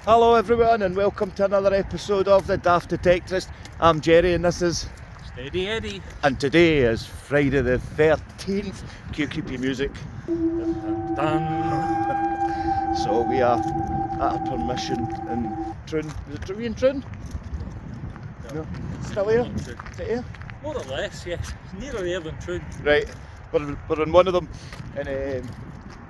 Hello everyone and welcome to another episode of The Daft Detectorist. I'm Jerry and this is Steady Eddie. And today is Friday the 13th. Cue creepy music. Dun, dun. So we are at a permission in Troon. Is it Troon? Troon? No. Still here? Is it here? More or less, yes. Nearer there than Troon. Right. We're in one of them and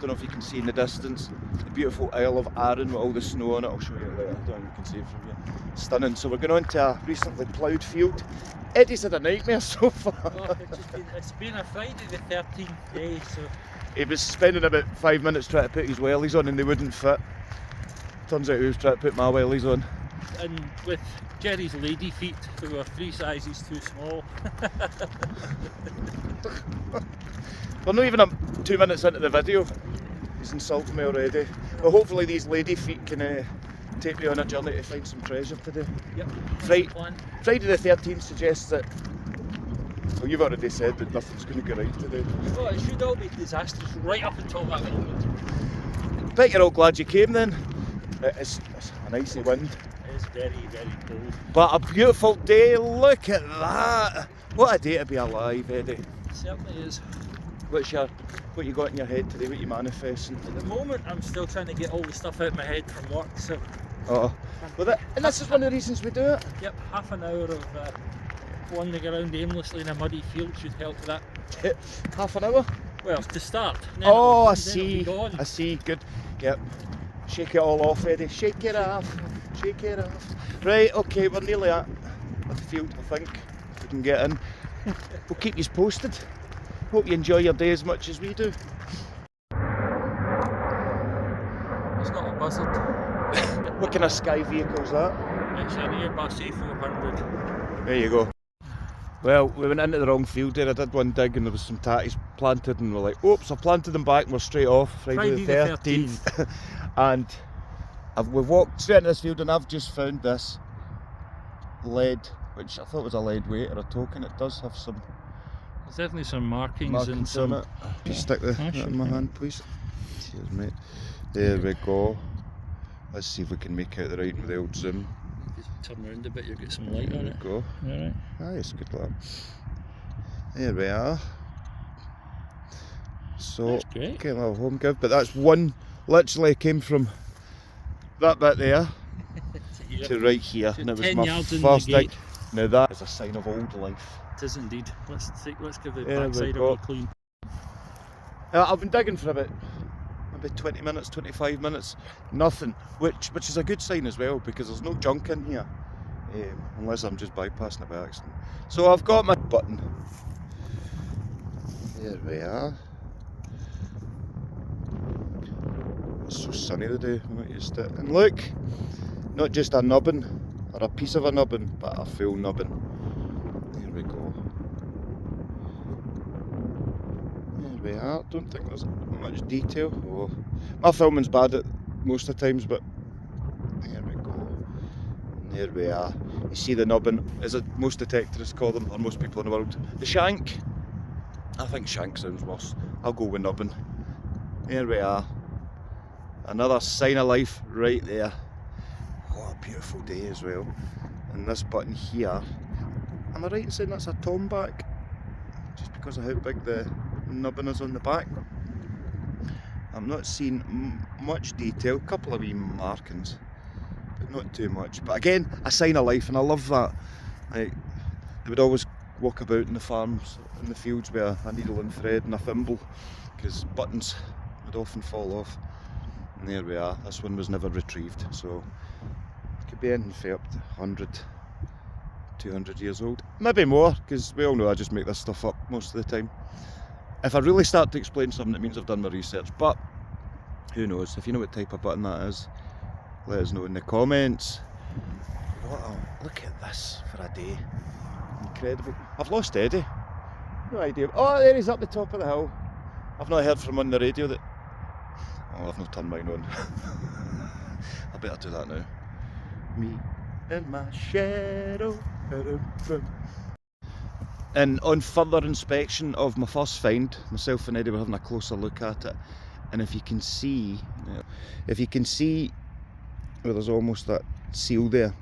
don't know if you can see in the distance the beautiful Isle of Arran with all the snow on it. I'll show you it later. I don't know if you can see it from here. Stunning. So we're going on to a recently ploughed field. Eddie's had a nightmare so far. Oh, it's been a Friday the 13th day, so... He was spending about 5 minutes trying to put his wellies on and they wouldn't fit. Turns out he was trying to put my wellies on. And with Jerry's lady feet, they were 3 sizes too small. We're not even 2 minutes into the video. He's insulting me already. But hopefully these lady feet can take me on a journey to find some treasure today. Yep. Friday the 13th suggests that, well, you've already said that nothing's going to go right today. Oh, it should all be disastrous right up until that moment. Bet you're all glad you came then. It's an icy wind. It is very, very cold. But a beautiful day, look at that. What a day to be alive, Eddie. It certainly is. What you got in your head today, what you manifesting? At the moment I'm still trying to get all the stuff out of my head from work, so... Oh, well and this is one of the reasons we do it. Yep, half an hour of wandering around aimlessly in a muddy field should help with that. Half an hour? Well, to start. Oh, I see, good. Yep. Shake it all off, Eddie. Shake it off. Shake it off. Right, okay, we're nearly at the field, I think. If we can get in. We'll keep you posted. Hope you enjoy your day as much as we do. It's not a buzzard. What kind of sky vehicle's that? It's an Airbus A400. There you go. Well, we went into the wrong field there. I did one dig and there was some tatties planted and we're like, oops, I planted them back and we're straight off. Friday the 13th. And we've walked straight into this field and I've just found this lead, which I thought was a lead weight or a token. It does have some There's definitely some markings and some... on it. Just stick that in my hand, please. Cheers, mate. There we go. Let's see if we can make out the writing with the old zoom. Just turn around a bit, you'll get some light on it. There we go. Alright. Nice, good luck. There we are. So, That's great. okay, a little home give, but that's one, literally came from that bit there to right here, So and it was 10 my yards in first the dig. gate. Now that is a sign of old life. It is indeed. Let's give the There we backside go. a clean. I've been digging for about maybe 20 minutes, 25 minutes, nothing, which is a good sign as well because there's no junk in here, unless I'm just bypassing it by accident. So I've got my button. There we are. It's so sunny today, I'm not used to it. And look, not just a nubbin or a piece of a nubbin, but a full nubbin. There we go. There we are. Don't think there's much detail. Oh, my filming's bad at most of the times, but there we go. And there we are. You see the nubbin, as most detectorists call them, or most people in the world, the shank. I think shank sounds worse. I'll go with nubbin. There we are. Another sign of life right there. What a beautiful day as well. And this button here, am I right in saying that's a tomback? Just because of how big the nubbin is on the back. I'm not seeing much detail, a couple of wee markings, but not too much. But again, a sign of life, and I love that. They would always walk about in the farms, in the fields with a needle and thread and a thimble, because buttons would often fall off. And there we are, this one was never retrieved, so it could be anything for up to 100, 200 years old. Maybe more, because we all know I just make this stuff up most of the time. If I really start to explain something, it means I've done my research, but who knows? If you know what type of button that is, let us know in the comments. Look at this for a day. Incredible. I've lost Eddie. No idea. Oh, there he's up the top of the hill. I've not heard from him on the radio that... Oh, I've not turned mine on. I better do that now. Me and my shadow. And on further inspection of my first find, myself and Eddie were having a closer look at it, and if you can see where there's almost that seal there.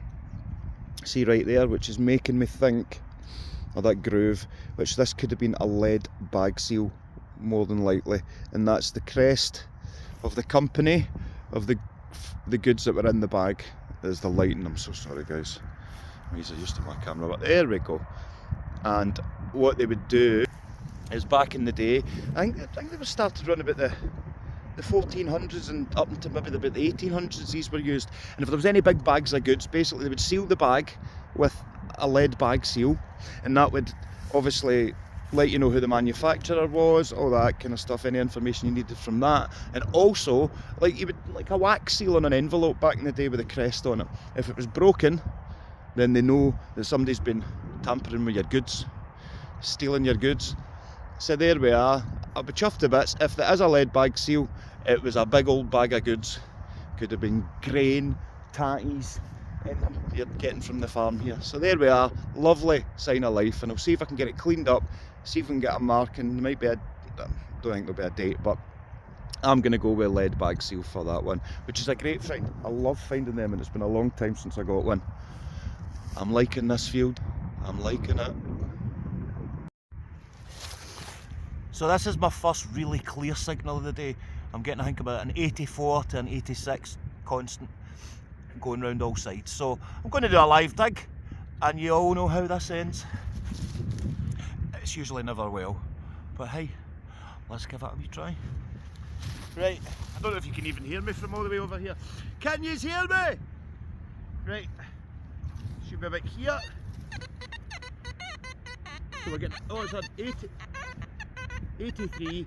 See right there, which is making me think of that groove, which this could have been a lead bag seal, more than likely, and that's the crest of the company of the goods that were in the bag. There's the lighting. I'm so sorry, guys. I'm used to my camera, but there we go. And what they would do is, back in the day, I think they were started around about the 1400s and up into maybe about the 1800s, these were used. And if there was any big bags of goods, basically they would seal the bag with a lead bag seal, and that would obviously let you know who the manufacturer was, all that kind of stuff, any information you needed from that. And also, like a wax seal on an envelope back in the day with a crest on it. If it was broken, then they know that somebody's been tampering with your goods, stealing your goods. So there we are. I'll be chuffed to bits. If there is a lead bag seal, it was a big old bag of goods. Could have been grain, tatties, anything you're getting from the farm here. So there we are. Lovely sign of life, and I'll see if I can get it cleaned up, see if we can get a mark, and there might be don't think there'll be a date, but I'm going to go with a lead bag seal for that one, which is a great find. I love finding them, and it's been a long time since I got one. I'm liking this field. I'm liking it. So this is my first really clear signal of the day. I'm getting, I think, about an 84 to an 86 constant going round all sides. So I'm going to do a live dig, and you all know how this ends. It's usually never well, but hey, let's give it a wee try. Right, I don't know if you can even hear me from all the way over here. Can you hear me? Right, should be about here. So we're getting, oh, it's on 83.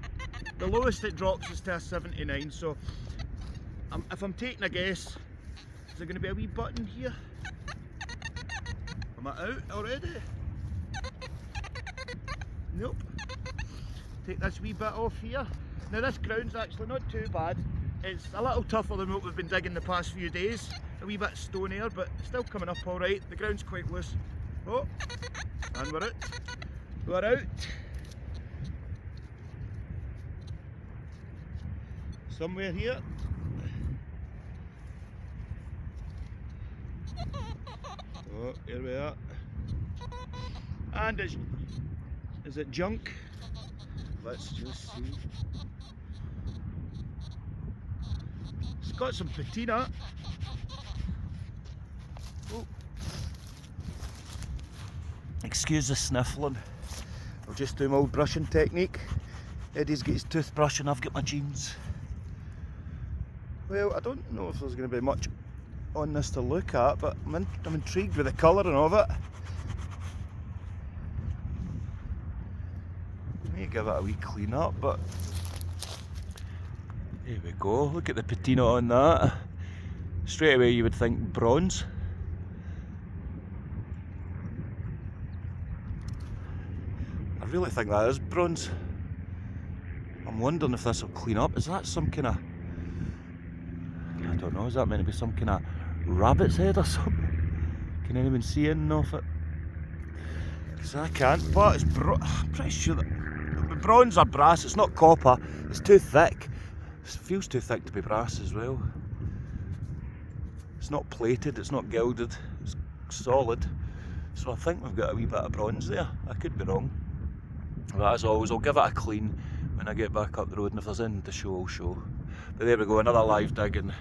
The lowest it drops is to a 79. So if I'm taking a guess, is there going to be a wee button here? Am I out already? Nope. Take this wee bit off here. Now this ground's actually not too bad. It's a little tougher than what we've been digging the past few days. A wee bit stonier, but still coming up alright. The ground's quite loose. Oh, and we're out. We're out. Somewhere here. Oh, here we are. And is it junk? Let's just see. It's got some patina. Oh. Excuse the sniffling. I'll just do my old brushing technique. Eddie's got his toothbrush and I've got my jeans. Well, I don't know if there's going to be much on this to look at, but I'm intrigued with the colouring of it. May give it a wee clean up, but there we go. Look at the patina on that. Straight away you would think bronze. I really think that is bronze. I'm wondering if this will clean up. Is that some kind of, I don't know, is that meant to be some kind of rabbit's head or something? Can anyone see anything of it? Because I can't, but it's I'm pretty sure that bronze or brass. It's not copper, it's too thick. It feels too thick to be brass as well. It's not plated, it's not gilded, it's solid. So I think we've got a wee bit of bronze there. I could be wrong. But as always, I'll give it a clean when I get back up the road, and if there's anything to show, I'll show. But there we go, another live dig, and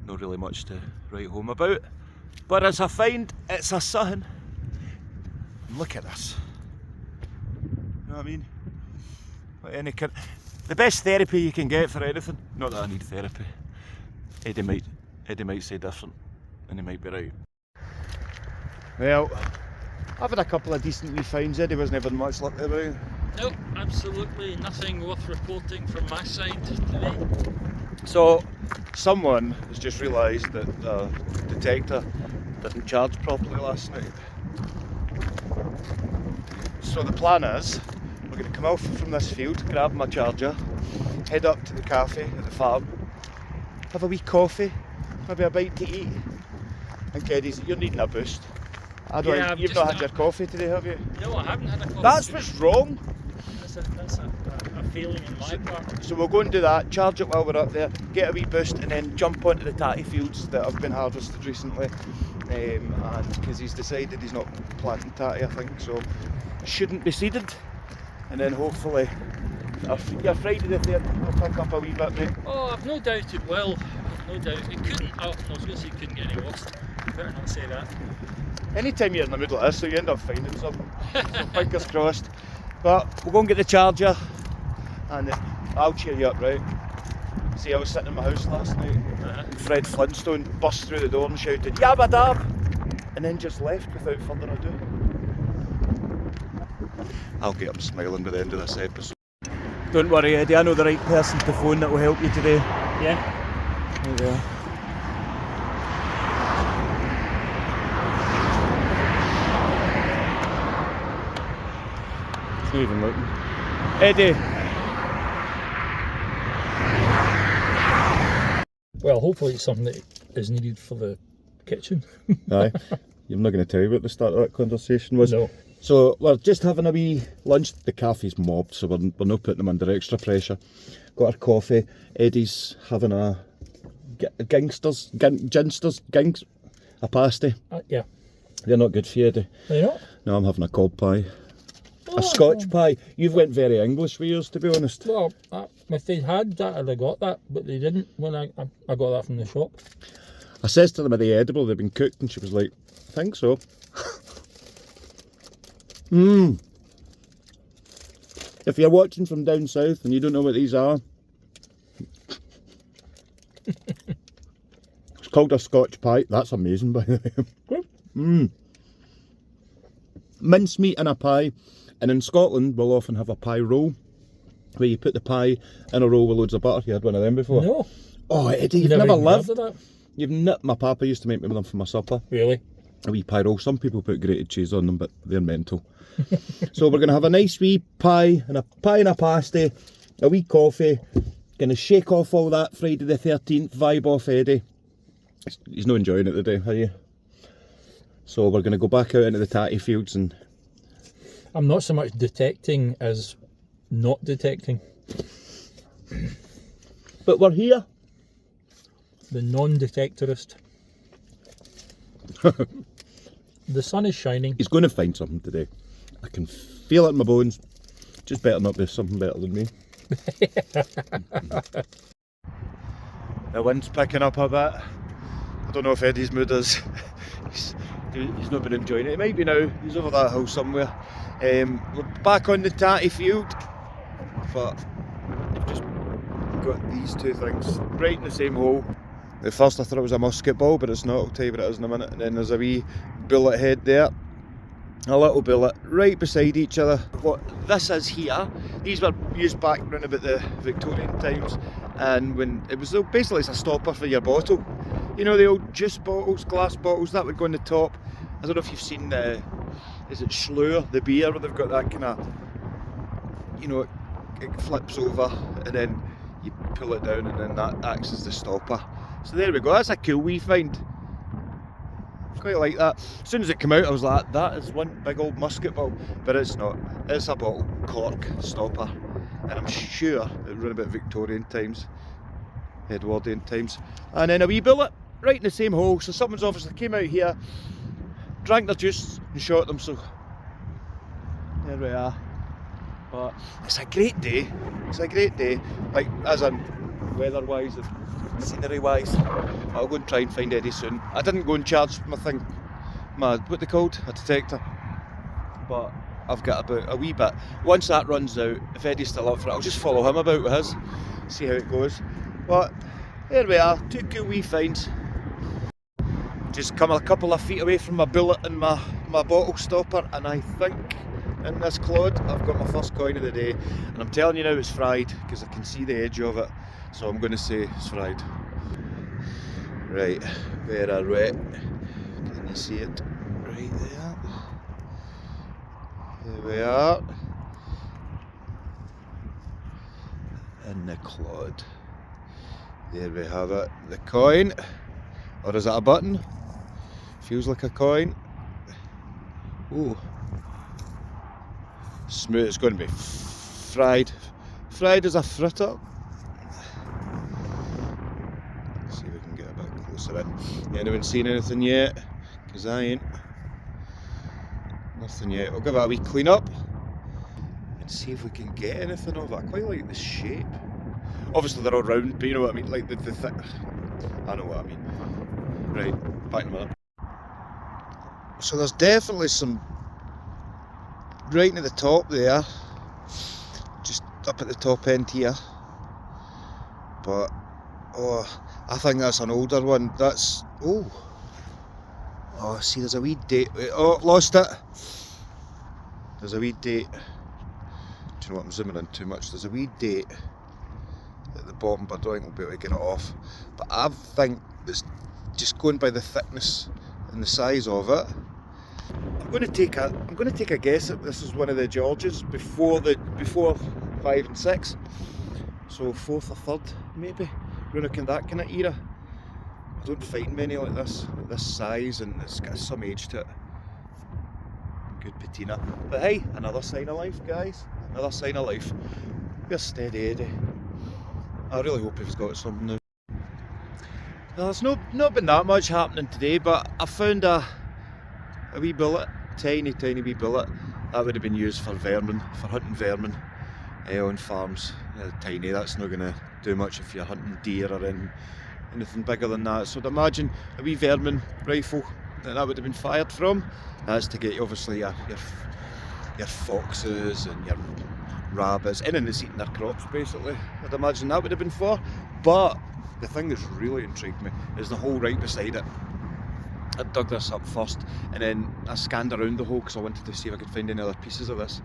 not really much to write home about. But as I find, it's a sun. And look at this. You know what I mean? The best therapy you can get for anything. Not that I need therapy. Eddie might say different, and he might be right. Well, I've had a couple of decent wee finds. Eddie wasn't having much luck about. Nope, absolutely nothing worth reporting from my side today. So, someone has just realised that the detector didn't charge properly last night. So the plan is, we're going to come off from this field, grab my charger, head up to the cafe at the farm, have a wee coffee, maybe a bite to eat. And Eddie's, you're needing a boost. You've not had your coffee today, have you? No, I haven't had a coffee. That's what's wrong. That's a failing on my part. So we'll go and do that, charge it while we're up there, get a wee boost, and then jump onto the tatty fields that have been harvested recently. And because he's decided he's not planting tatty, I think, so shouldn't be seeded. And then hopefully, your Friday the 13th will pick up a wee bit, mate. Oh, I've no doubt it will. No doubt. It couldn't. Oh, no, I was going to say it couldn't get any worse. Better not say that. Anytime you're in the middle of this, so you end up finding something. So fingers crossed. But we'll go and get the charger, and I'll cheer you up, right? See, I was sitting in my house last night, and Fred Flintstone burst through the door and shouted, "Yabba dab!" and then just left without further ado. I'll get up smiling by the end of this episode. Don't worry, Eddie, I know the right person to phone that will help you today. Yeah. Right there. He's not even looking. Eddie! Well, hopefully it's something that is needed for the kitchen. Aye. I'm not going to tell you what the start of that conversation was. No. So we're just having a wee lunch. The cafe's mobbed, so we're not putting them under extra pressure. Got our coffee. Eddie's having a a pasty. Yeah. They're not good for you, Eddie. Are you not? No, I'm having a cob pie. Oh, A Scotch pie. You've went very English with yours, to be honest. Well, if they had that, I'd have got that, but they didn't when I got that from the shop. I says to them, are they edible? They've been cooked, and she was like, I think so. If you're watching from down south and you don't know what these are, it's called a Scotch pie. That's amazing, by the way. Mincemeat in a pie, and in Scotland we'll often have a pie roll, where you put the pie in a roll with loads of butter. You had one of them before? No. Oh, Eddie, you've never even lived. heard of that? My papa used to make me them for my supper. Really? A wee pie roll. Some people put grated cheese on them, but they're mental. So we're going to have a nice wee pie and a pasty, a wee coffee. Going to shake off all that Friday the 13th vibe off Eddie. He's not enjoying it today, are you? So we're going to go back out into the tatty fields and... I'm not so much detecting as not detecting. But we're here. The non-detectorist. The sun is shining. He's going to find something today. I can feel it in my bones. Just better not be something better than me. The wind's picking up a bit. I don't know if Eddie's mood is. He's not been enjoying it. It might be now. He's over that hill somewhere. We're back on the tatty field, but I've just got these two things right in the same hole. At first I thought it was a musket ball, but it's not. I'll tell you what it is in a minute. And then there's a wee bullet head there. A little bullet right beside each other. What this is here, these were used back around about the Victorian times, and when it was basically it's a stopper for your bottle. You know the old juice bottles, glass bottles, that would go on the top. I don't know if you've seen the, is it Schlur, the beer, where they've got that kind of, you know, it flips over and then you pull it down and then that acts as the stopper. So there we go, that's a cool wee find. Quite like that. As soon as it came out I was like, that is one big old musket ball, but it's not. It's a bottle cork stopper, and I'm sure it ran about Victorian times, Edwardian times. And then a wee bullet right in the same hole, so someone's obviously came out here, drank their juice and shot them, so there we are. But it's a great day. It's a great day, like as in weather wise and scenery wise. I'll go and try and find Eddie soon. I didn't go and charge my thing, what they called, a detector, but I've got about a wee bit. Once that runs out, if Eddie's still up for it, I'll just follow him about with his, see how it goes. But there we are, two cool wee finds. Just come a couple of feet away from my bullet and my bottle stopper, and I think in this clod I've got my first coin of the day. And I'm telling you now it's fried because I can see the edge of it, so I'm going to say it's fried. Right, where are we? Can you see it? Right there. There we are. In the clod. There we have it. The coin. Or is it a button? Feels like a coin. Ooh. Smooth. It's going to be fried fried as a fritter. See if we can get a bit closer in. Anyone seen anything yet? Because I ain't. Nothing yet. I'll give it a wee clean up and see if we can get anything of it. I quite like the shape. Obviously they're all round, but you know what I mean, like the thick. I know what I mean. Right, back in a minute. So there's definitely some right at the top there, just up at the top end here. But oh, I think that's an older one. That's oh, see, there's a wee date. Oh, lost it. There's a wee date. Do you know what? I'm zooming in too much. There's a wee date at the bottom, but I don't think we'll be able to get it off. But I think it's just going by the thickness and the size of it. I'm going to take a guess that this is one of the Georges before 5 and 6. So 4th or 3rd maybe. We're looking at that kind of era. I don't find many like this size, and it's got some age to it. Good patina. But hey, another sign of life, guys. Another sign of life. We're steady Eddie. I really hope he's got something now. Well, there's not been that much happening today, but I found a wee bullet, tiny wee bullet. That would have been used for vermin, for hunting vermin on farms. Tiny, that's not going to do much if you're hunting deer or anything bigger than that. So I'd imagine a wee vermin rifle that would have been fired from. That's to get obviously your foxes and your rabbits, anything that's eating their crops basically. I'd imagine that would have been for. But the thing that's really intrigued me is the hole right beside it. I dug this up first and then I scanned around the hole because I wanted to see if I could find any other pieces of this.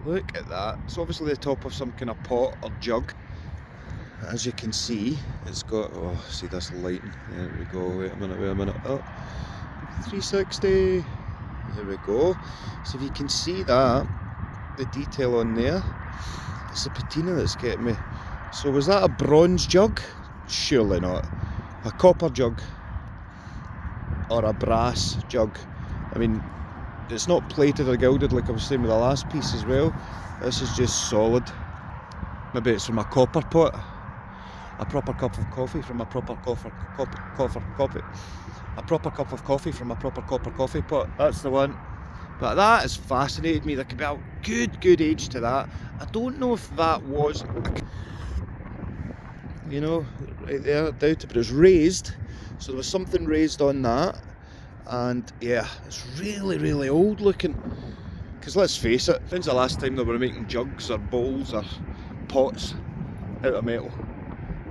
Look at that. It's obviously the top of some kind of pot or jug. As you can see, it's got, oh, see this lighting. There we go. Wait a minute. Oh, 360. There we go. So if you can see that, the detail on there, it's the patina that's getting me. So was that a bronze jug? Surely not. A copper jug or a brass jug. I mean, it's not plated or gilded like I was saying with the last piece as well. This is just solid. Maybe it's from a copper pot. A proper cup of coffee from a proper copper coffee. A proper cup of coffee from a proper copper coffee pot. That's the one. But that has fascinated me. There could be a good age to that. I don't know if that was, you know, right there, I doubt it, but it was raised. So there was something raised on that. And yeah, it's really old looking. Because let's face it, when's the last time they were making jugs or bowls or pots out of metal?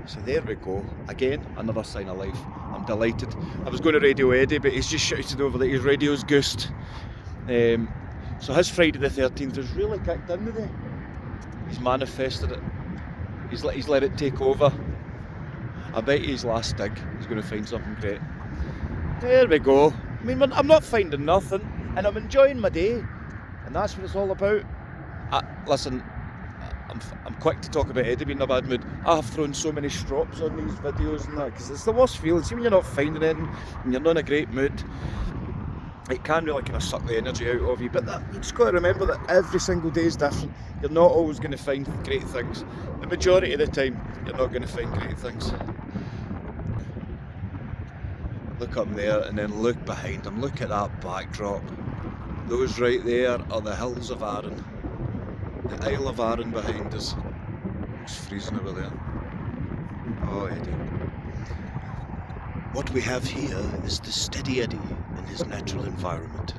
So there we go. Again, another sign of life. I'm delighted. I was going to Radio Eddie, but he's just shouted over that his radio's goosed. So his Friday the 13th has really kicked in today. He's manifested it. He's let it take over. I bet his last dig he's going to find something great. There we go. I mean, I'm not finding nothing, and I'm enjoying my day, and that's what it's all about. Listen, I'm quick to talk about Eddie being in a bad mood. I have thrown so many strops on these videos and that, because it's the worst feeling. See when you're not finding anything and you're not in a great mood, it can really kind of suck the energy out of you. But you just got to remember that every single day is different. You're not always going to find great things. The majority of the time, you're not going to find great things. Look up there and then look behind him. Look at that backdrop. Those right there are the hills of Arran. The Isle of Arran behind us. It's freezing over there. Oh, Eddie. What we have here is the steady Eddie in his natural environment.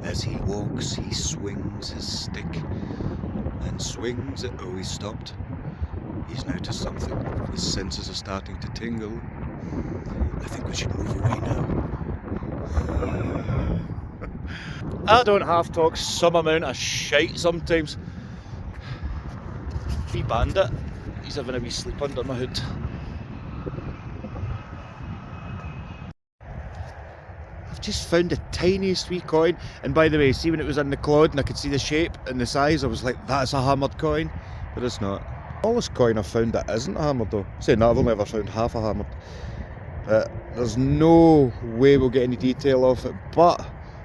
As he walks, he swings his stick and swings it. Oh, he stopped. He's noticed something. His senses are starting to tingle. I think we should move away now. I don't have talk some amount of shite sometimes. Wee bandit, he's having a wee sleep under my hood. I've just found the tiniest wee coin, and by the way, see when it was in the clod and I could see the shape and the size, I was like, that's a hammered coin, but it's not. Smallest coin I've found that isn't hammered though. Saying that, I've only ever found half a hammered. But there's no way we'll get any detail of it, but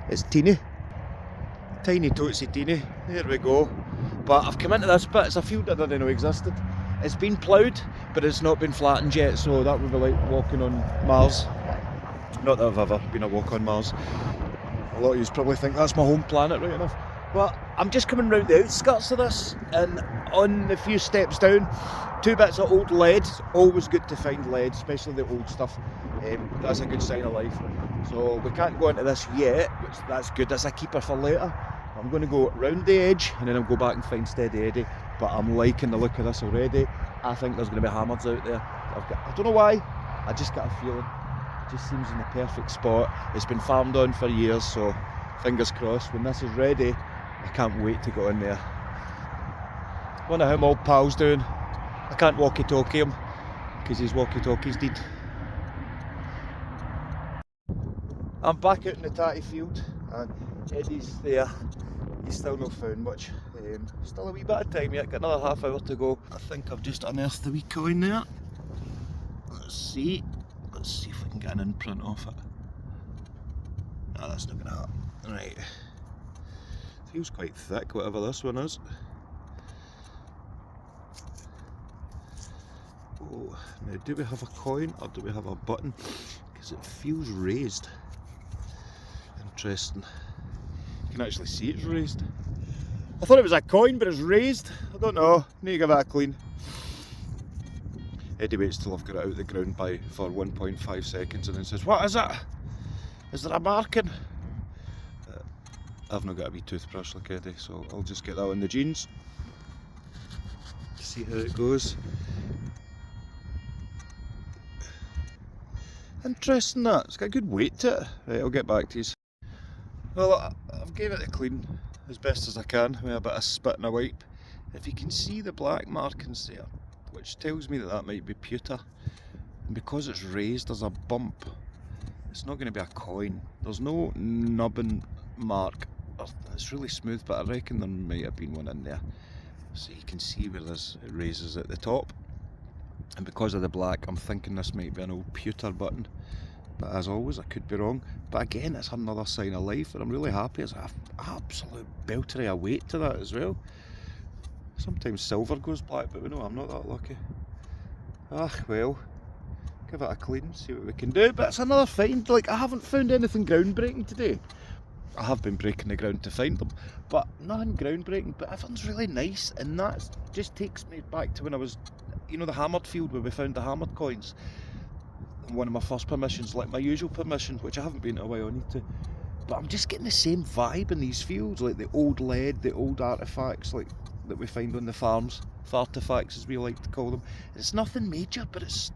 it's teeny. Tiny tootsie teeny. There we go. But I've come into this bit, it's a field that I didn't know existed. It's been ploughed, but it's not been flattened yet, so that would be like walking on Mars. Not that I've ever been a walk on Mars. A lot of you probably think that's my home planet, right enough. But I'm just coming round the outskirts of this, and on the few steps down, 2 bits of old lead. It's always good to find lead, especially the old stuff. That's a good sign of life. So we can't go into this yet, which that's good, that's a keeper for later. I'm going to go round the edge and then I'll go back and find Steady Eddie. But I'm liking the look of this already. I think there's going to be hammers out there. I don't know why, I just got a feeling. It just seems in the perfect spot. It's been farmed on for years, so fingers crossed. When this is ready, I can't wait to go in there. Wonder how my old pal's doing. I can't walkie-talkie him because his walkie-talkie's dead. I'm back out in the tatty field and Eddie's there. He's still not found much. Still a wee bit of time yet, got another half hour to go. I think I've just unearthed the wee coin there. Let's see if we can get an imprint off it. No, that's not going to happen. Right. Feels quite thick, whatever this one is. Oh, now do we have a coin or do we have a button? Because it feels raised. Interesting. You can actually see it's raised. I thought it was a coin, but it's raised. I don't know. Need to give it a clean. Eddie waits till I've got it out of the ground for 1.5 seconds and then says, "What is it? Is there a marking?" I've not got a wee toothbrush like Eddie, so I'll just get that on the jeans. See how it goes. Interesting that. It's got a good weight to it. Right, I'll get back to you. Well, I've gave it a clean as best as I can with a bit of spit and a wipe. If you can see the black markings there, which tells me that that might be pewter, and because it's raised there's a bump, it's not going to be a coin. There's no nubbin mark. It's really smooth, but I reckon there might have been one in there. So you can see where it raises at the top. And because of the black, I'm thinking this might be an old pewter button. But as always, I could be wrong. But again, it's another sign of life, and I'm really happy. It's an absolute belter of weight to that as well. Sometimes silver goes black, but we know I'm not that lucky. Ah, well, give it a clean, see what we can do. But it's another find. Like, I haven't found anything groundbreaking today. I have been breaking the ground to find them, but nothing groundbreaking. But everything's really nice, and that just takes me back to when I was, you know, the hammered field where we found the hammered coins. One of my first permissions, like my usual permission, which I haven't been in a while, I need to. But I'm just getting the same vibe in these fields, like the old lead, the old artefacts, like that we find on the farms, fartefacts as we like to call them. It's nothing major, but it's,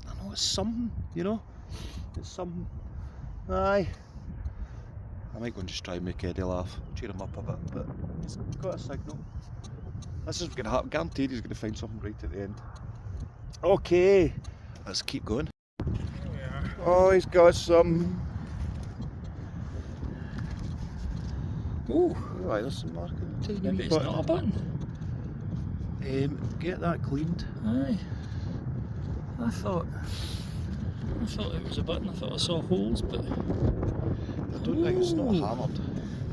I know it's something, you know, it's something. Aye. I might go and just try and make Eddie laugh, cheer him up a bit, but he's got a signal. This is going to happen, guaranteed he's going to find something right at the end. Okay, let's keep going. Oh, he's got some. Oh, right, there's some marking. Tiny Maybe it's not a button. Get that cleaned. Aye. I thought it was a button. I thought I saw holes, but I don't think it's not hammered.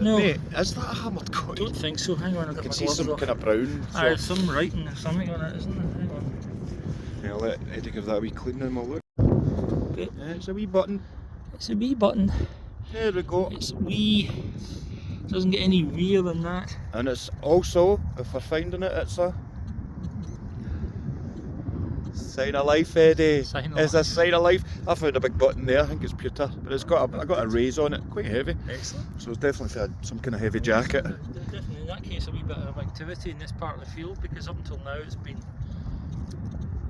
No. Mate, is that a hammered coin? I don't think so. Hang on, I've I got can my see gloves some off. kind of brown. Aye, there's some writing or something on it, isn't there? Hang on. Yeah, I'll let Eddie give that a wee clean and we'll look. Okay. Yeah, it's a wee button. It's a wee button. There we go. It's wee. Doesn't get any weirder than that. And it's also, if we're finding it, it's a sign of life, Eddie. Sign of It's life. a sign of life. I found a big button there. I think it's pewter, but it's got I got a raise on it, quite heavy. Excellent. So it's definitely had some kind of heavy jacket. Definitely in that case a wee bit of activity in this part of the field, because up until now it's been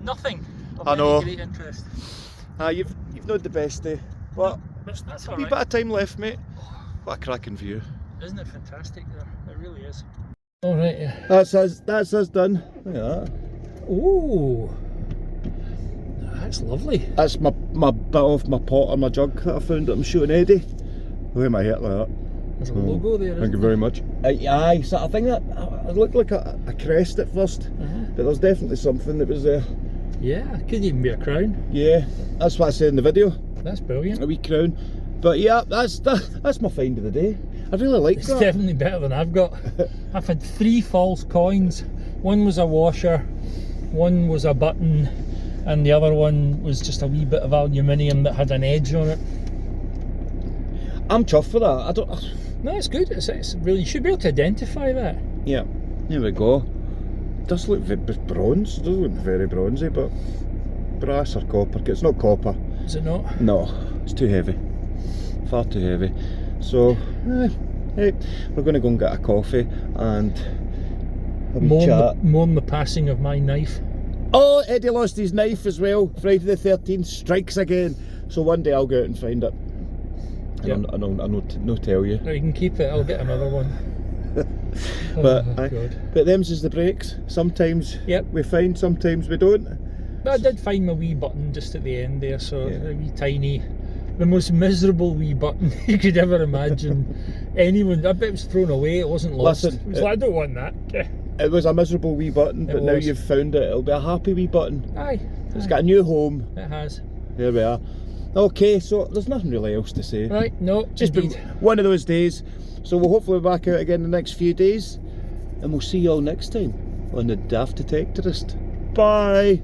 nothing of I know. any great interest. You've not the best day, but That's a wee alright. bit of time left, mate. What a cracking view. Isn't it fantastic there? It really is. Alright, yeah. That's us done. Look at that. Ooh. That's lovely. That's my bit off my pot or my jug that I found that I'm shooting Eddie. Why am I hit like that? There's a logo there. Thank you very much. Aye, so I think that it looked like a crest at first, but there's definitely something that was there. Yeah, could even be a crown. Yeah, that's what I said in the video. That's brilliant. A wee crown. But yeah, that's my find of the day. I really like It's that. definitely better than I've got. I've had 3 false coins. One was a washer, one was a button, and the other one was just a wee bit of aluminium that had an edge on it. I'm chuffed for that. I don't. No, it's good. It's really, you should be able to identify that. Yeah, there we go. Does look bronze. Does look very bronzy, but brass or copper? It's not copper. Is it not? No, it's too heavy. Far too heavy. So, hey, we're going to go and get a coffee and have a chat. Mourn the passing of my knife. Oh, Eddie lost his knife as well. Friday the 13th strikes again. So one day I'll go out and find it. Yep. And I'll tell you. No, you can keep it. I'll get another one. But them's is the breaks. Sometimes we find, sometimes we don't. But I did find my wee button just at the end there, so Yeah. a wee tiny, the most miserable wee button you could ever imagine. Anyone, I bet it was thrown away, it wasn't lost. Listen, it was like, I don't want that. It was a miserable wee button, but now was. you've found it. It'll be a happy wee button. Aye. It's got a new home. It has. There we are. Okay, so there's nothing really else to say. Right, no, Just been one of those days. So we'll hopefully be back out again in the next few days. And we'll see you all next time on the Daft Detectorist. Bye!